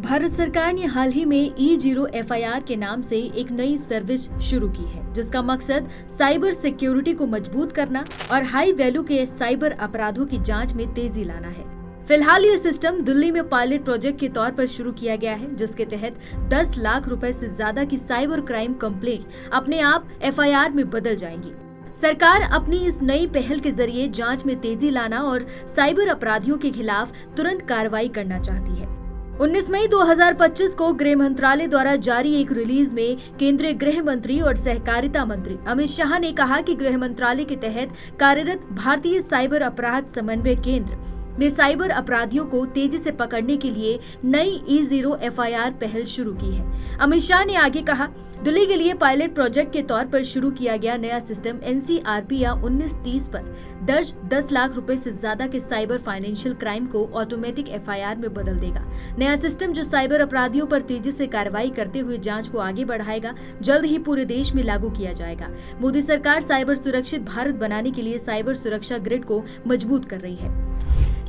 भारत सरकार ने हाल ही में E0 FIR के नाम से एक नई सर्विस शुरू की है, जिसका मकसद साइबर सिक्योरिटी को मजबूत करना और हाई वैल्यू के साइबर अपराधों की जांच में तेजी लाना है। फिलहाल ये सिस्टम दिल्ली में पायलट प्रोजेक्ट के तौर पर शुरू किया गया है, जिसके तहत 10 लाख रुपए से ज्यादा की साइबर क्राइम कंप्लेंट अपने आप FIR में बदल जाएंगी। सरकार अपनी इस नई पहल के जरिए जांच में तेजी लाना और साइबर अपराधियों के खिलाफ तुरंत कार्रवाई करना चाहती है। 19 मई 2025 को गृह मंत्रालय द्वारा जारी एक रिलीज में केंद्रीय गृह मंत्री और सहकारिता मंत्री अमित शाह ने कहा कि गृह मंत्रालय के तहत कार्यरत भारतीय साइबर अपराध समन्वय केंद्र ने साइबर अपराधियों को तेजी से पकड़ने के लिए नई E0 FIR पहल शुरू की है। अमित शाह ने आगे कहा, दिल्ली के लिए पायलट प्रोजेक्ट के तौर पर शुरू किया गया नया सिस्टम NCRP या 1930 पर दर्ज 10 लाख रुपए से ज्यादा के साइबर फाइनेंशियल क्राइम को ऑटोमेटिक FIR में बदल देगा। नया सिस्टम जो साइबर अपराधियों पर तेजी से कार्रवाई करते हुए जांच को आगे बढ़ाएगा, जल्द ही पूरे देश में लागू किया जाएगा। मोदी सरकार साइबर सुरक्षित भारत बनाने के लिए साइबर सुरक्षा ग्रिड को मजबूत कर रही है।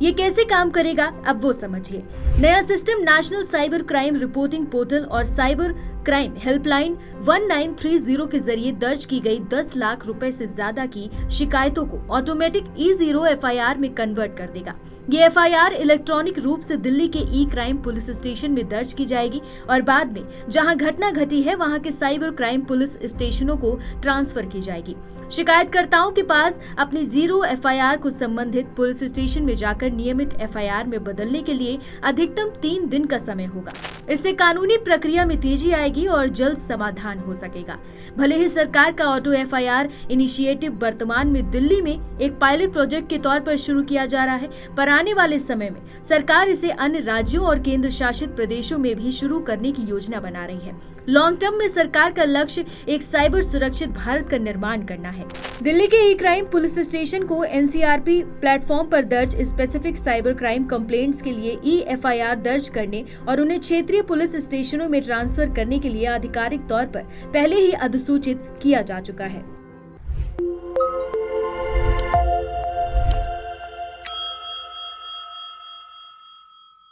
ये कैसे काम करेगा, अब वो समझिए। नया system national cyber crime reporting portal और साइबर क्राइम हेल्पलाइन 1930 के जरिए दर्ज की गई 10 लाख रुपए से ज्यादा की शिकायतों को ऑटोमेटिक E0 FIR में कन्वर्ट कर देगा। ये FIR इलेक्ट्रॉनिक रूप से दिल्ली के E-क्राइम पुलिस स्टेशन में दर्ज की जाएगी और बाद में जहां घटना घटी है वहां के साइबर क्राइम पुलिस स्टेशनों को ट्रांसफर की जाएगी। शिकायतकर्ताओं के पास अपनी 0 FIR को संबंधित पुलिस स्टेशन में जाकर नियमित FIR में बदलने के लिए अधिकतम 3 दिन का समय होगा। इससे कानूनी प्रक्रिया में तेजी आएगी और जल्द समाधान हो सकेगा। भले ही सरकार का ऑटो FIR इनिशिएटिव वर्तमान में दिल्ली में एक पायलट प्रोजेक्ट के तौर पर शुरू किया जा रहा है, पर आने वाले समय में सरकार इसे अन्य राज्यों और केंद्र शासित प्रदेशों में भी शुरू करने की योजना बना रही है। लॉन्ग टर्म में सरकार का लक्ष्य एक साइबर सुरक्षित भारत का निर्माण करना है। दिल्ली के E-क्राइम पुलिस स्टेशन को NCRP प्लेटफॉर्म पर दर्ज स्पेसिफिक साइबर क्राइम कंप्लेंट्स के लिए E-FIR दर्ज करने और उन्हें क्षेत्रीय पुलिस स्टेशनों में ट्रांसफर करने के लिए आधिकारिक तौर पर पहले ही अधिसूचित किया जा चुका है।